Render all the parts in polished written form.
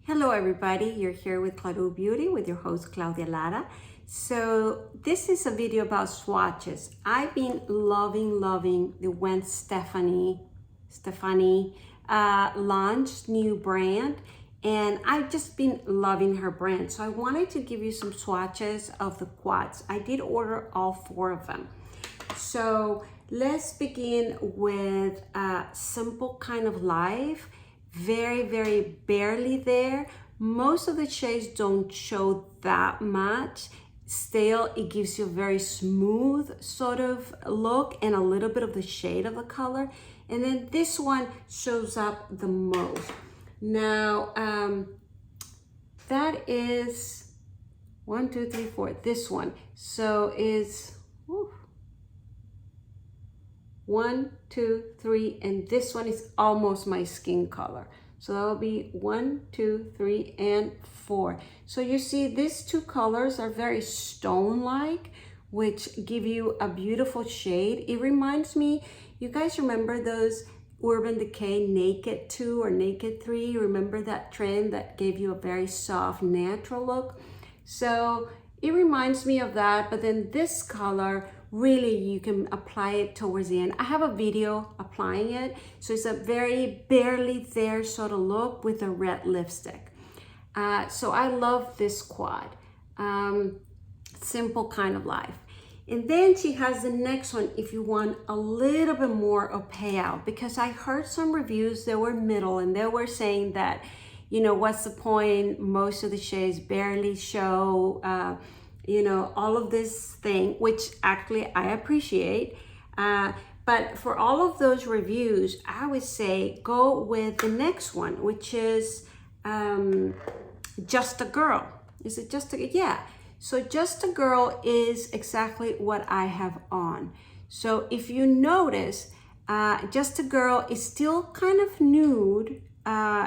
Hello everybody, you're here with Claudio Beauty with your host Claudia Lara. So this is a video about swatches. I've been loving the Gwen Stefani launched new brand, and I've just been loving her brand. So I wanted to give you some swatches of the quads. I did order all 4 of them. So let's begin with a simple kind of life. Very barely there. Most of the shades don't show that much. Still, it gives you a very smooth sort of look and a little bit of the shade of the color. And then this one shows up the most. Now, that is 1, 2, 3, 4. This one. So is 1, 2, 3, and this one is almost my skin color. So that will be 1, 2, 3, and 4. So you see these 2 colors are very stone-like, which give you a beautiful shade. It reminds me, you guys remember those Urban Decay Naked 2 or Naked 3? Remember that trend that gave you a very soft, natural look? So it reminds me of that, but then this color, really you can apply it towards the end. I have a video applying it, so it's a very barely there sort of look with a red lipstick. So I love this quad. Simple kind of life. And then she has the next one if you want a little bit more of payout, because I heard some reviews that were middle and they were saying that, you know, what's the point? Most of the shades barely show, you know, all of this thing, which actually I appreciate. But for all of those reviews, I would say go with the next one, which is Just a Girl. Is it Just a, yeah. So Just a Girl is exactly what I have on. So if you notice, Just a Girl is still kind of nude.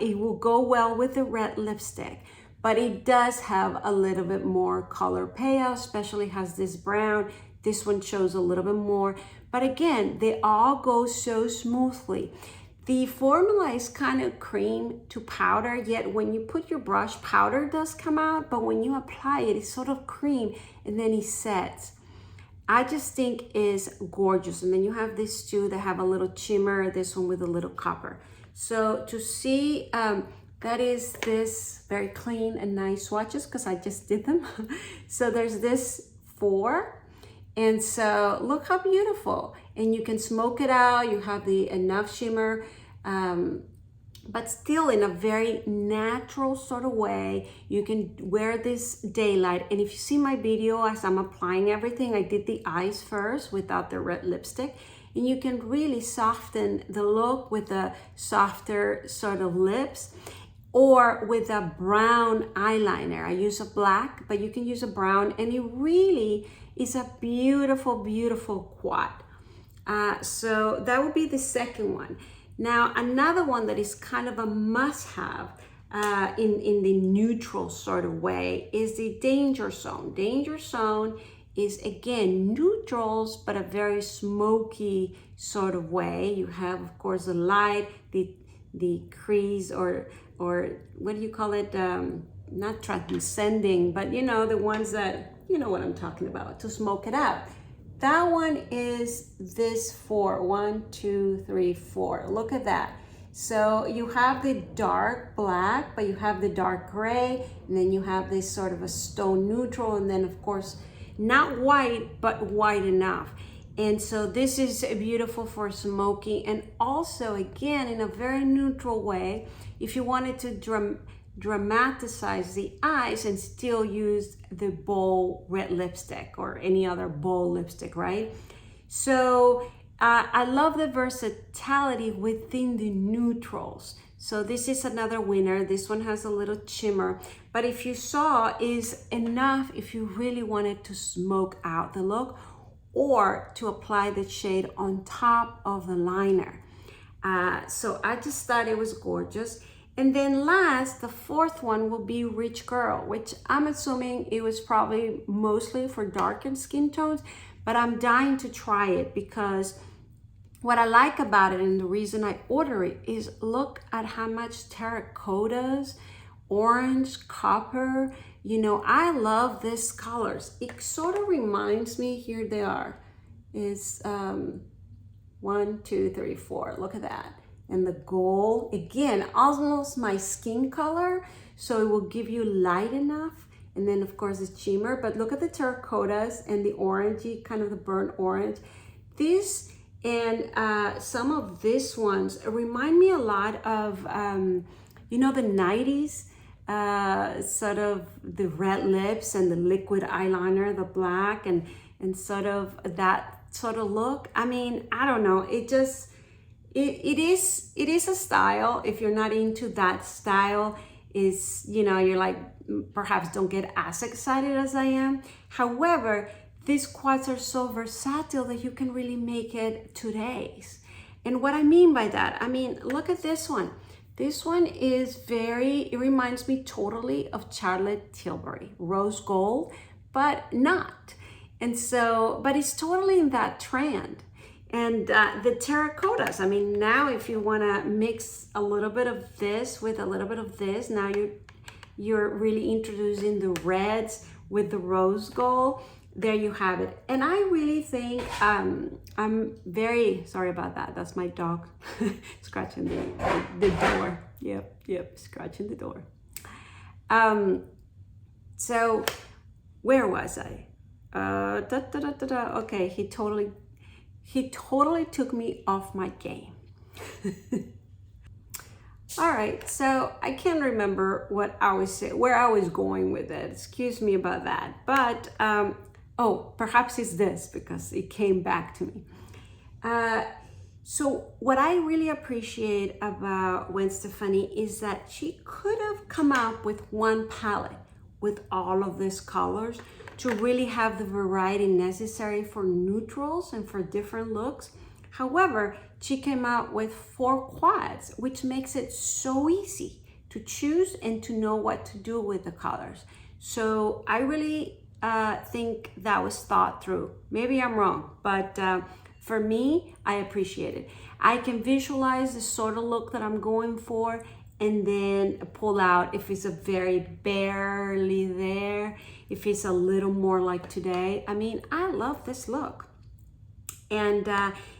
It will go well with the red lipstick, but it does have a little bit more color payout, especially has this brown. This one shows a little bit more, but again, they all go so smoothly. The formula is kind of cream to powder, yet when you put your brush, powder does come out, but when you apply it, it's sort of cream and then it sets. I just think is gorgeous. And then you have these 2 that have a little shimmer, this one with a little copper. So to see, that is this very clean and nice swatches because I just did them. So there's this 4. And so look how beautiful. And you can smoke it out. You have the enough shimmer, but still in a very natural sort of way. You can wear this daylight. And if you see my video as I'm applying everything, I did the eyes first without the red lipstick. And you can really soften the look with a softer sort of lips, or with a brown eyeliner. I use a black, but you can use a brown, and it really is a beautiful quad. So that would be the second one. Now, another one that is kind of a must-have in the neutral sort of way is the Danger Zone. Danger Zone is again neutrals, but a very smoky sort of way. You have, of course, the light, the crease, or what do you call it? Not transcending, but you know, the ones that, you know what I'm talking about, to smoke it out. That one is this 4. 1, 2, 3, 4. Look at that. So you have the dark black, but you have the dark gray, and then you have this sort of a stone neutral, and then of course, not white, but white enough. And so this is beautiful for smoking, and also again in a very neutral way. If you wanted to dramatize the eyes and still use the bold red lipstick or any other bold lipstick, right? So I love the versatility within the neutrals. So this is another winner. This one has a little shimmer, but if you saw, is enough if you really wanted to smoke out the look or to apply the shade on top of the liner. So I just thought it was gorgeous. And then last, the 4th one will be Rich Girl, which I'm assuming it was probably mostly for darkened skin tones, but I'm dying to try it because what I like about it, and the reason I order it, is look at how much terracottas orange, copper. You know, I love these colors. It sort of reminds me, here they are, is 1, 2, 3, 4. Look at that. And the gold, again, almost my skin color. So it will give you light enough. And then of course it's shimmer, but look at the terracottas and the orangey, kind of the burnt orange. This and some of these ones remind me a lot of, you know, the 90s, sort of the red lips and the liquid eyeliner, the black, and sort of that sort of look. I mean, I don't know, it just, it is a style. If you're not into that style, is, you know, you're like, perhaps don't get as excited as I am. However, these quads are so versatile that you can really make it today's. And what I mean by that, I mean, look at this one. This one is it reminds me totally of Charlotte Tilbury, rose gold, but not. And so, but it's totally in that trend. And the terracottas, I mean, now if you wanna mix a little bit of this with a little bit of this, now you're really introducing the reds with the rose gold. There you have it. And I really think, I'm very sorry about that. That's my dog scratching the door. Yep, scratching the door. So where was I? Okay, he totally took me off my game. All right, so I can't remember what I was saying, where I was going with it. Excuse me about that. But, oh, perhaps it's this, because it came back to me. So what I really appreciate about Gwen Stefani is that she could have come up with one palette with all of these colors to really have the variety necessary for neutrals and for different looks. However, she came out with 4 quads, which makes it so easy to choose and to know what to do with the colors. So I really think that was thought through. Maybe I'm wrong, but for me, I appreciate it. I can visualize the sort of look that I'm going for and then pull out if it's a very barely there, if it's a little more like today. I mean, I love this look. And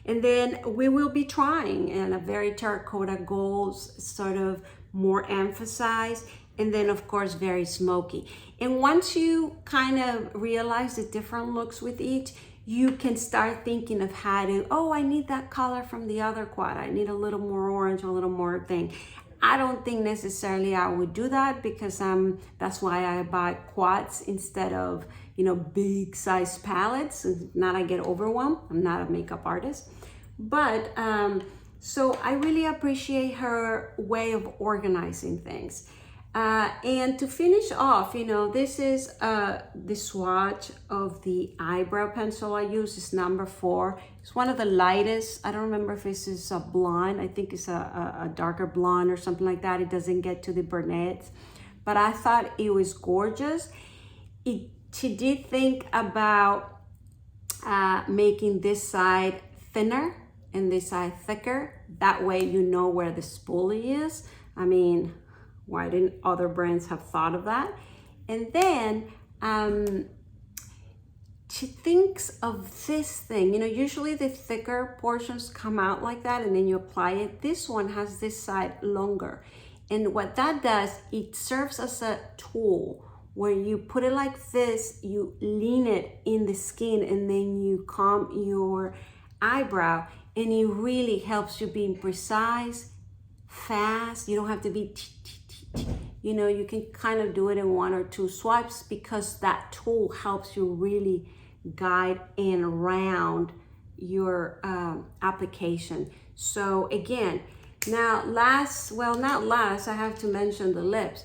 then we will be trying in a very terracotta golds, sort of more emphasized, and then of course very smoky. And once you kind of realize the different looks with each, you can start thinking of how to, oh, I need that color from the other quad. I need a little more orange, a little more thing. I don't think necessarily I would do that, because that's why I buy quads instead of, you know, big size palettes. Not I get overwhelmed. I'm not a makeup artist. But so I really appreciate her way of organizing things. And to finish off, you know, this is the swatch of the eyebrow pencil I use. It's number 4. It's one of the lightest. I don't remember if this is a blonde. I think it's a darker blonde or something like that. It doesn't get to the brunettes, but I thought it was gorgeous. She did think about making this side thinner and this side thicker. That way you know where the spoolie is. I mean, why didn't other brands have thought of that? And then she thinks of this thing. You know, usually the thicker portions come out like that and then you apply it. This one has this side longer. And what that does, it serves as a tool where you put it like this, you lean it in the skin, and then you comb your eyebrow, and it really helps you being precise, fast. You don't have to be, you know, you can kind of do it in 1 or 2 swipes, because that tool helps you really guide and around your application. So again, now not last, I have to mention the lips.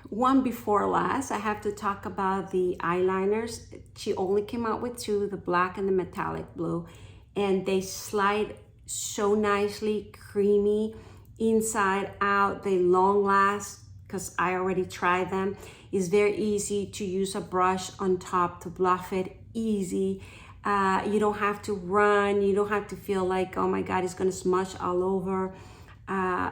One before last, I have to talk about the eyeliners. She only came out with 2, the black and the metallic blue, and they slide so nicely, creamy, inside out. They long last, because I already tried them. It's very easy to use a brush on top to bluff it, easy. You don't have to run. You don't have to feel like, oh my God, it's gonna smush all over.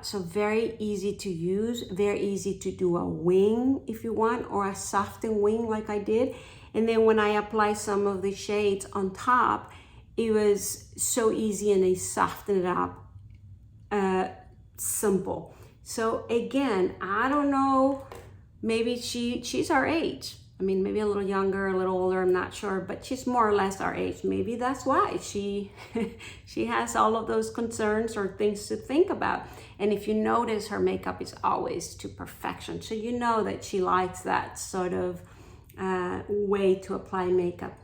So very easy to use, very easy to do a wing if you want, or a softened wing like I did. And then when I apply some of the shades on top, it was so easy and they softened it up, simple. So again, I don't know, maybe she's our age. I mean, maybe a little younger, a little older, I'm not sure, but she's more or less our age. Maybe that's why she has all of those concerns or things to think about. And if you notice, her makeup is always to perfection. So you know that she likes that sort of way to apply makeup.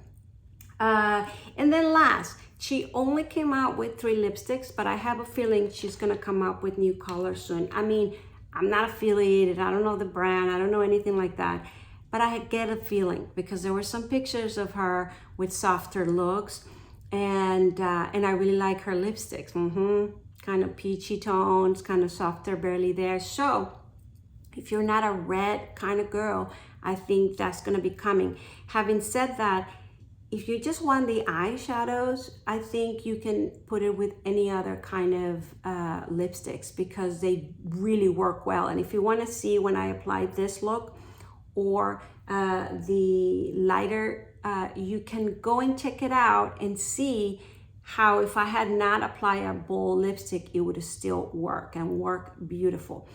And then last, she only came out with 3 lipsticks, but I have a feeling she's gonna come up with new colors soon. I mean, I'm not affiliated, I don't know the brand, I don't know anything like that, but I get a feeling because there were some pictures of her with softer looks, and I really like her lipsticks. Kind of peachy tones, kind of softer, barely there. So if you're not a red kind of girl, I think that's gonna be coming. Having said that, if you just want the eyeshadows, I think you can put it with any other kind of lipsticks because they really work well. And if you want to see when I apply this look or the lighter, you can go and check it out and see how if I had not applied a bold lipstick, it would still work and work beautiful.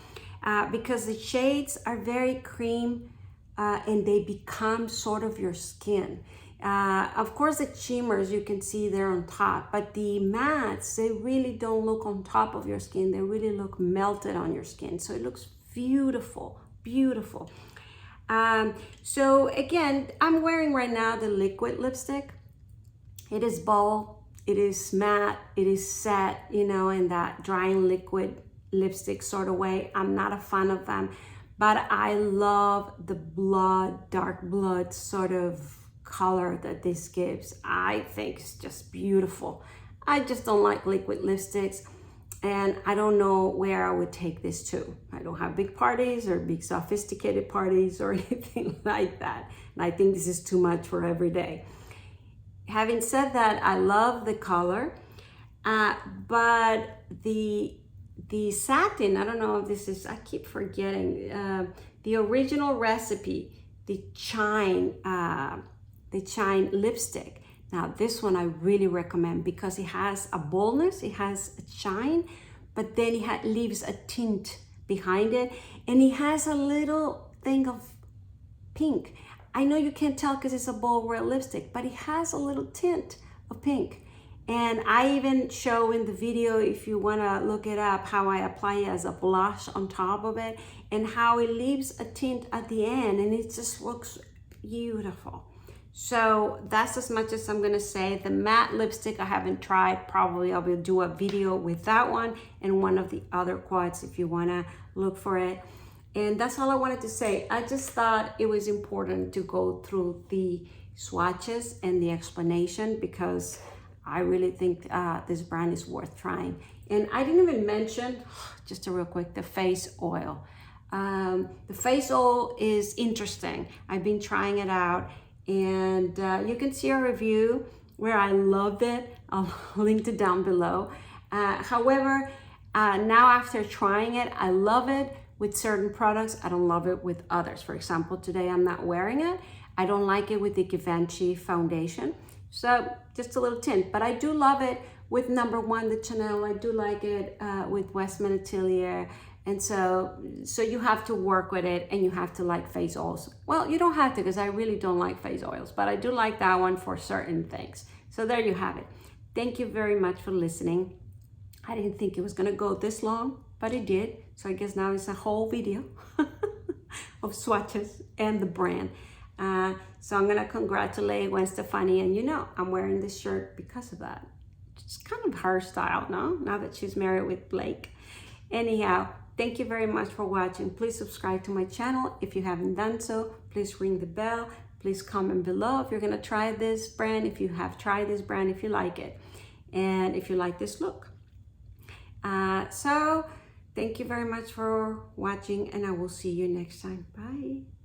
Because the shades are very cream and they become sort of your skin. Of course, the shimmers you can see there on top, but the mattes, they really don't look on top of your skin. They really look melted on your skin. So it looks beautiful, beautiful. So again, I'm wearing right now the liquid lipstick. It is bold, it is matte, it is set, you know, in that drying liquid lipstick sort of way. I'm not a fan of them, but I love the blood, dark blood sort of color that this gives. I think it's just beautiful. I just don't like liquid lipsticks, and I don't know where I would take this to. I don't have big parties or big sophisticated parties or anything like that, and I think this is too much for every day. Having said that, I love the color, but the satin, I don't know if this is, I keep forgetting, the original recipe, the Shine lipstick. Now this one I really recommend because it has a boldness, it has a shine, but then it leaves a tint behind it, and it has a little thing of pink. I know you can't tell because it's a bold red lipstick, but it has a little tint of pink. And I even show in the video, if you want to look it up, how I apply it as a blush on top of it and how it leaves a tint at the end, and it just looks beautiful. So that's as much as I'm gonna say. The matte lipstick I haven't tried. Probably I will do a video with that one and one of the other quads if you wanna look for it. And that's all I wanted to say. I just thought it was important to go through the swatches and the explanation because I really think this brand is worth trying. And I didn't even mention, just a real quick, the face oil. The face oil is interesting. I've been trying it out, and you can see a review where I loved it. I'll link it down below. However, now after trying it, I love it with certain products. I don't love it with others. For example, today I'm not wearing it. I don't like it with the Gxve foundation. So just a little tint, but I do love it with number 1, the Chanel. I do like it with Westman Atelier. And so you have to work with it, and you have to like face oils. Well, you don't have to, because I really don't like face oils, but I do like that one for certain things. So there you have it. Thank you very much for listening. I didn't think it was gonna go this long, but it did. So I guess now it's a whole video of swatches and the brand. So I'm gonna congratulate Gwen Stefani, and you know, I'm wearing this shirt because of that. It's kind of her style, no? Now that she's married with Blake. Anyhow, thank you very much for watching. Please subscribe to my channel if you haven't done so. Please ring the bell. Please comment below if you're gonna try this brand, if you have tried this brand, if you like it, and if you like this look. So thank you very much for watching, and I will see you next time. Bye.